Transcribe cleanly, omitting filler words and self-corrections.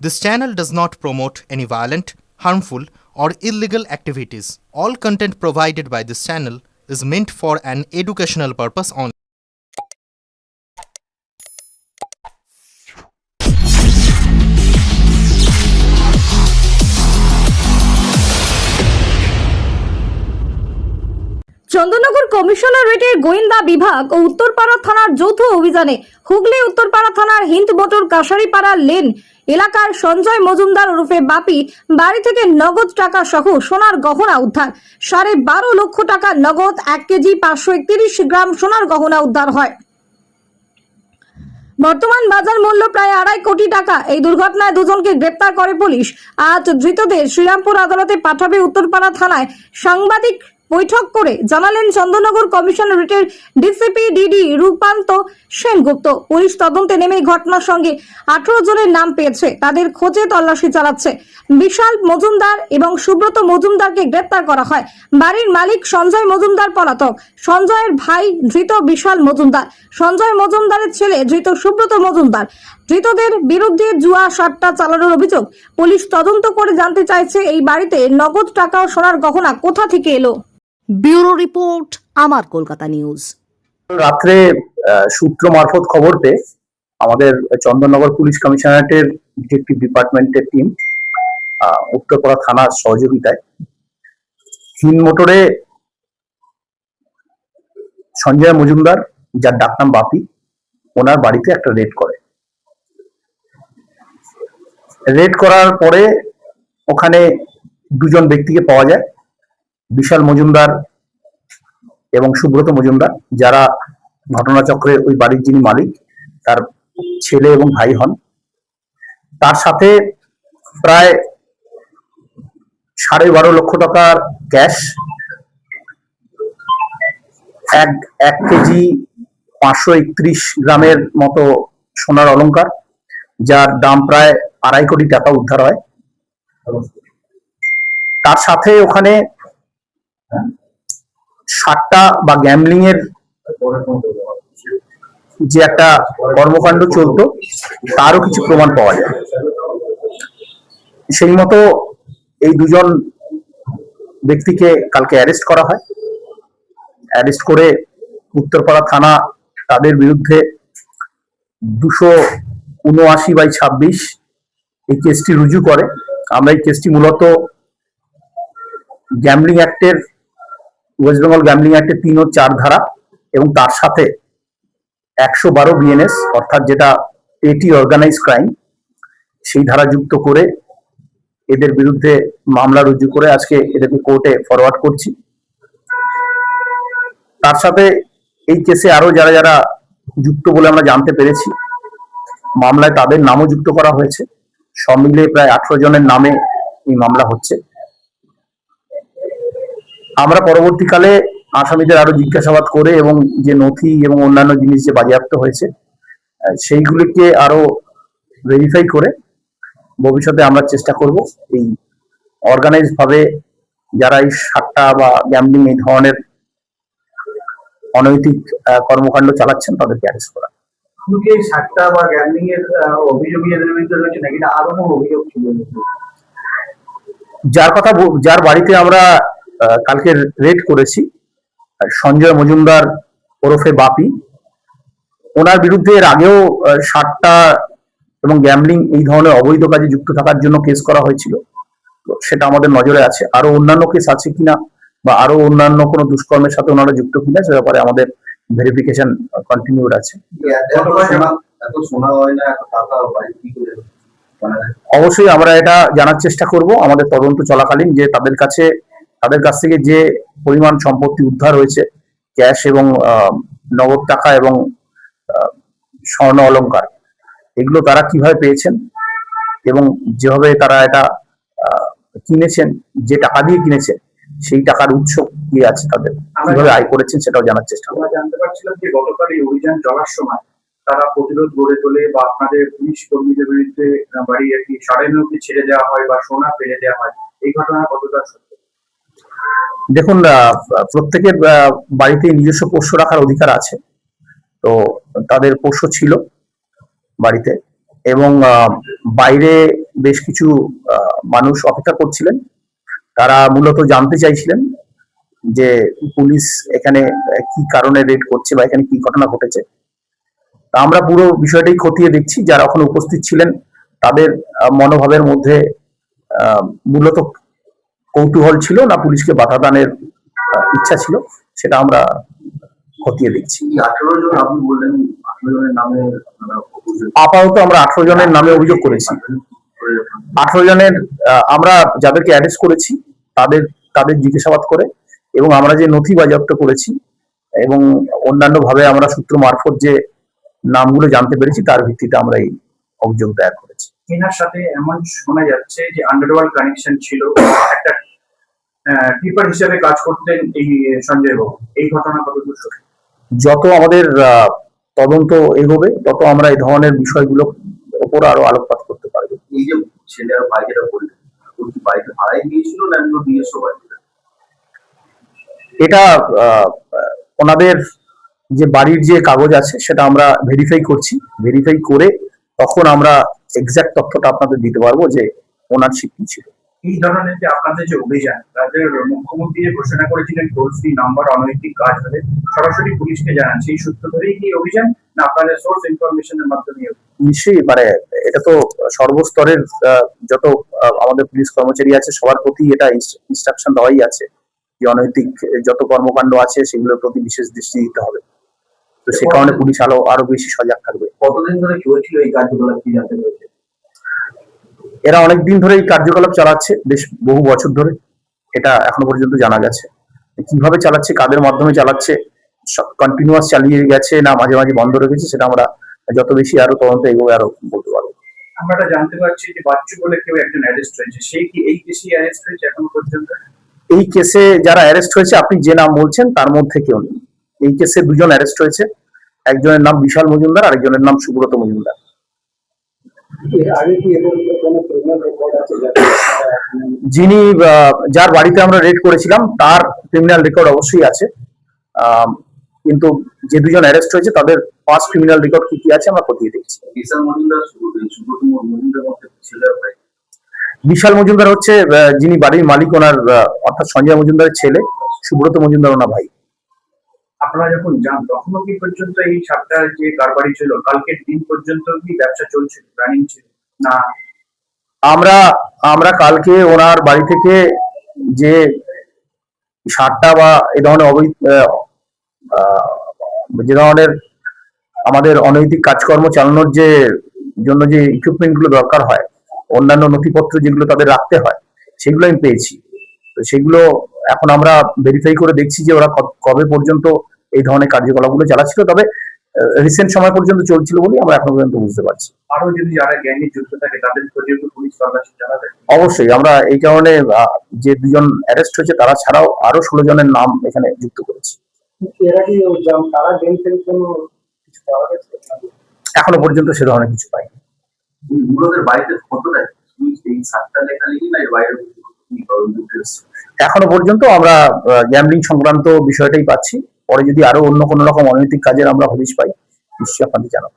This channel does not promote any violent, harmful, or illegal activities. All content provided by this channel is meant for an educational purpose only. Chandannagar কমিশনারেটের গোয়েন্দা বিভাগ ও উত্তরপাড়া থানার যৌথ অভিযানে হুগলি উত্তরপাড়া থানার Hind motor কাশারিপাড়া lane এলাকার সঞ্জয় মজুমদার ওরফে বাপি বাড়ি থেকে নগদ টাকা সহ সোনার গহনা উদ্ধার। 12.5 লক্ষ টাকা নগদ, 1 কেজি 531 গ্রাম সোনার গহনা উদ্ধার হয়। বর্তমান বাজার মূল্য প্রায় 2.5 কোটি টাকা। এই দুর্ঘটনায় দুজনকে গ্রেপ্তার করে পুলিশ। আজ ধৃতদের শ্রীরামপুর আদালতে পাঠাবে উত্তরপাড়া থানায়। সাংবাদিক বৈঠক করে জানালেন চন্দননগর কমিশনারেটের ডিসিপি ডিডি রূপান্ত সেনগুপ্ত। পুলিশ তদন্তে নেমে ঘটনার সঙ্গে 18 জনের নাম পেয়েছে, তাদের খোঁজে তল্লাশি চালাচ্ছে। বিশাল মজুমদার এবং সুব্রত মজুমদারকে গ্রেপ্তার করা হয়। বাড়ির মালিক সঞ্জয় মজুমদার পলাতক। সঞ্জয়ের ভাই ধৃত বিশাল মজুমদার, সঞ্জয় মজুমদারের ছেলে ধৃত সুব্রত মজুমদার। ধৃতদের বিরুদ্ধে জুয়া সাট্টা চালানোর অভিযোগ। পুলিশ তদন্ত করে জানতে চাইছে এই বাড়িতে নগদ টাকা ও সোনার গহনা কোথা থেকে এলো। ব্যুরো রিপোর্ট, আমার কলকাতা নিউজ। রাত্রে সূত্র মারফত খবর পেয়ে আমাদের চন্দননগর পুলিশ কমিশনারেটের ডিটেকটিভ ডিপার্টমেন্টের টিম উত্তরপাড়া থানার সহযোগিতায় হিন্দ মোটরে সঞ্জয় মজুমদার, যার ডাকনাম বাপি, ওনার বাড়িতে একটা রেড করে। রেড করার পরে ওখানে দুজন ব্যক্তিকে পাওয়া যায়, বিশাল মজুমদার এবং সুব্রত মজুমদার, যারা ঘটনাচক্রে ওই বাড়ির যিনি মালিক তার ছেলে এবং ভাই হন। তার সাথে প্রায় 12.5 লক্ষ টাকার ক্যাশ, 1 কেজি 531 গ্রামের মতো সোনার অলংকার, যার দাম প্রায় 2.5 কোটি টাকা উদ্ধার হয়। তার সাথে ওখানে সাট্টা বা গ্যাম্বলিং এর যে একটা কর্মকাণ্ড চলতো, তারও কিছু প্রমাণ পাওয়া যায়। সেই মতো এই দুজন ব্যক্তিকে কালকে অ্যারেস্ট করা হয়। অ্যারেস্ট করে উত্তরপাড়া থানা তাদের বিরুদ্ধে 279/26 এই কেসটি রুজু করে। আমরা এই কেসটি মূলত গ্যাম্বলিং অ্যাক্টের, ওয়েস্ট বেঙ্গল গ্যাম্বলিং অ্যাক্টের 3 ও 4 ধারা এবং তার সাথে 112 বিএনএস, অর্থাৎ যেটা পেটি অর্গানাইজ ক্রাইম, সেই ধারা যুক্ত করে এদের বিরুদ্ধে মামলা রুজু করে আজকে এদেরকে কোর্টে ফরওয়ার্ড করছি। তার সাথে এই কেসে আরো যারা যারা যুক্ত বলে আমরা জানতে পেরেছি, মামলায় তাদের নামও যুক্ত করা হয়েছে। সব মিলিয়ে প্রায় 18 জনের নামে এই মামলা হচ্ছে। আমরা পরবর্তীকালে আসামিদের আরো জিজ্ঞাসাবাদ করে এবং যে নথি এবং অন্যান্য জিনিস যে বাজেয়াপ্ত হয়েছে সেইগুলিকে আরো ভেরিফাই করে ভবিষ্যতে আমরা চেষ্টা করব এই অর্গানাইজ ভাবে যারা এই সাট্টা বা গ্যাম্বলিং এই ধরনের অনৈতিক কর্মকাণ্ড চালাচ্ছেন তাদেরকে অ্যারেস্ট করা। সাট্টা বা গ্যাম্বলিং এর অভিযোগের বিরুদ্ধে রয়েছে নাকি আরো কোনো অভিযোগ ছিল? যার বাড়িতে আমরা কালকে রেড করেছি, সঞ্জয় মজুমদার ওরফে বাপি, ওনার বিরুদ্ধে এর আগেও সাট্টা এবং গ্যাম্বলিং এই ধরনের অবৈধ কাজে যুক্ত থাকার জন্য কেস করা হয়েছিল। সেটা আমাদের নজরে আছে। আরো অন্যান্য কেস আছে কিনা বা আরো অন্যান্য কোনো দুষ্কর্মের সাথে ওনারা যুক্ত কিনা সে ব্যাপারে আমাদের ভেরিফিকেশন কন্টিনিউড আছে। অবশ্যই আমরা এটা জানার চেষ্টা করব আমাদের তদন্ত চলাকালীন, যে তাদের কাছ থেকে যে পরিমাণ সম্পত্তি উদ্ধার হয়েছে, ক্যাশ এবং নগদ টাকা এবং স্বর্ণ অলংকার, এগুলো তারা কিভাবে পেয়েছেন এবং যেভাবে তারা এটা কিনেছেন, যে টাকা দিয়ে কিনেছেন, সেই টাকার উৎস কি আছে, তাদের কিভাবে আয় করেছেন সেটাও জানার চেষ্টা করব। আমরা জানতে পারছিলাম যে গতকাল এই অভিযান চলার সময় তারা প্রতিরোধ গড়ে তোলে বা আপনাদের পুলিশ কর্মীদের বিরুদ্ধে বাড়ি আর কি সাড়ে অবধি ছেড়ে দেওয়া হয় বা সোনা ফেলে দেওয়া হয়, এই ঘটনা কতটা সত্য? দেখুন, প্রত্যেকের বাড়িতে নিজস্ব পোষ্য রাখার অধিকার আছে। তো তাদের পোষ্য ছিল বাড়িতে এবং বাইরে বেশ কিছু মানুষ অপেক্ষা করছিলেন। তারা মূলত জানতে চাইছিলেন যে পুলিশ এখানে কি কারণে রেড করছে বা এখানে কি ঘটনা ঘটেছে। তা আমরা পুরো বিষয়টাই খতিয়ে দেখছি। যারা ওখানে উপস্থিত ছিলেন তাদের মনোভাবের মধ্যে মূলত কৌতূহল ছিল না পুলিশকে বাধা দানের ইচ্ছা ছিল, সেটা আমরা খতিয়ে দেখছি। 18 জন আপনি বললেন, 18 জনের নামে আপাতত আমরা 18 জনের নামে অভিযোগ করেছি। 18 জনের আমরা যাদেরকে অ্যারেস্ট করেছি তাদের তাদের জিজ্ঞাসাবাদ করে এবং আমরা যে নথি বাজেয়াপ্ত করেছি এবং অন্যান্য ভাবে আমরা সূত্র মারফত যে নামগুলো জানতে পেরেছি তার ভিত্তিতে আমরা এই অভিযোগ দায়ের করেছি। এনার সাথে এমন শোনা যাচ্ছে যে আন্ডারওয়ার্ল্ড কানেকশন ছিল, একটা টিপার হিসেবে কাজ করতেন এই সঞ্জয় বাবু। এই ঘটনা কতদূর সত্যি? যত আমাদের তদন্ত এগোবে তত আমরা এই ধরনের বিষয়গুলো উপর আরো আলোকপাত করতে পারবো। এই যে ছেলে আর ভাই যেটা বললেন, ওই কি বাড়িতে ভাড়াই দিয়েছিল না এমনি বিয়ের সময়? এটা ওনাদের যে বাড়ির যে কাগজ আছে সেটা আমরা ভেরিফাই করছি। ভেরিফাই করে তখন আমরা এক্সাক্ট তথ্যটা আপনাদের দিতে পারবো যে ওনারশিপ কি ছিল। এই ধরনের যে আপনাদের যে অভিযান, তাদের মুখ্যমন্ত্রী যে ঘোষণা করেছিলেন টোল ফ্রি নাম্বার অনৈতিক কাজ হলে সরাসরি পুলিশকে জানান, সেই সূত্র ধরেই কি অভিযান না আপনাদের সোর্স ইনফরমেশনের মাধ্যমে? নিশ্চয়ই, মানে এটা তো সর্বস্তরের যত আমাদের পুলিশ কর্মচারী আছে সবার প্রতি এটা ইনস্ট্রাকশন দেওয়াই আছে যে অনৈতিক যত কর্মকাণ্ড আছে সেগুলোর প্রতি বিশেষ দৃষ্টি দিতে হবে। তো সে কারণে পুলিশ আরো বেশি সজাগ থাকবে। কতদিন ধরে চলছিল এই কার্যকলাপ কি জানতে পেরেছে? এরা অনেকদিন ধরে এই কার্যকলাপ চালাচ্ছে, বেশ বহু বছর ধরে। এটা এখনো পর্যন্ত জানা গেছে। কিভাবে চালাচ্ছে, কাদের মাধ্যমে চালাচ্ছে, কন্টিনিউয়াস চালিয়ে গেছে না মাঝে মাঝে বন্ধ রেখেছে, সেটা আমরা যত বেশি আরো তদন্ত এগোবে আরো বলতে পারবো। আমরা এটা জানতে পারছি যে বাচ্চু বলে কেউ একজন অ্যারেস্ট হয়েছে, সেই কি এই কেসে অ্যারেস্ট হয়েছে এখনো পর্যন্ত? এই কেসে যারা অ্যারেস্ট হয়েছে আপনি যে নাম বলছেন তার মধ্যে কেউ নেই। এই কেসে দুজন অ্যারেস্ট হয়েছে, একজনের নাম বিশাল মজুমদার, আরেকজনের নাম সুব্রত মজুমদার। যিনি যার বাড়িতে আমরা রেড করেছিলাম তার ক্রিমিনাল রেকর্ড অবশ্যই আছে, কিন্তু যে দুজন অ্যারেস্ট হয়েছে তাদের পাঁচ ক্রিমিনাল রেকর্ড কি কি আছে আমরা খতিয়ে দেখছি। বিশাল মজুমদার সুব্রত মজুমদার মধ্যে ছিল ভাই? বিশাল মজুমদার হচ্ছে যিনি বাড়ির মালিক, ওনার অর্থাৎ সঞ্জয় মজুমদারের ছেলে। সুব্রত মজুমদার ওনার ভাই। আপনারা যখন যান তখনও কি পর্যন্ত এই সাতটার যে কারবারি ছিল, কালকের দিন পর্যন্ত কি ব্যবসা চলছিল, রানিং ছিল না? আমরা কালকে ওনার বাড়ি থেকে যে সারটা বা এই ধরনের যে ধরনের আমাদের অনৈতিক কাজকর্ম চালানোর যে জন্য যে ইকুইপমেন্ট গুলো দরকার হয়, অন্যান্য নথিপত্র যেগুলো তাদের রাখতে হয়, সেগুলো আমি পেয়েছি। তো সেগুলো এখন আমরা ভেরিফাই করে দেখছি যে ওরা কবে পর্যন্ত এই ধরনের কার্যকলাপগুলো চালাচ্ছিল। তবে রিসেন্ট সময় পর্যন্ত চলছিল বলে আমরা এখন পর্যন্ত বুঝতে পারছি। আরো যদি যারা গ্যাংয়ে যুক্ত থাকে তাদের খোঁজে পুলিশ তল্লাশি চালাবে? অবশ্যই, আমরা এই কারণে যে দুজন অ্যারেস্ট হয়েছে তারা ছাড়াও আরো 16 জনের নাম এখানে যুক্ত করেছি। এখনো পর্যন্ত সে ধরনের কিছু পাইনি। বাড়িতে কতটা এই সাতটা লেখালেখি না, এর বাইরে এখনো পর্যন্ত আমরা গ্যাম্বলিং সংক্রান্ত বিষয়টাই পাচ্ছি। পরে যদি আরো অন্য কোনো রকম অনৈতিক কাজের আমরা হদিশ পাই নিশ্চয়ই আপনাদের জানাবো।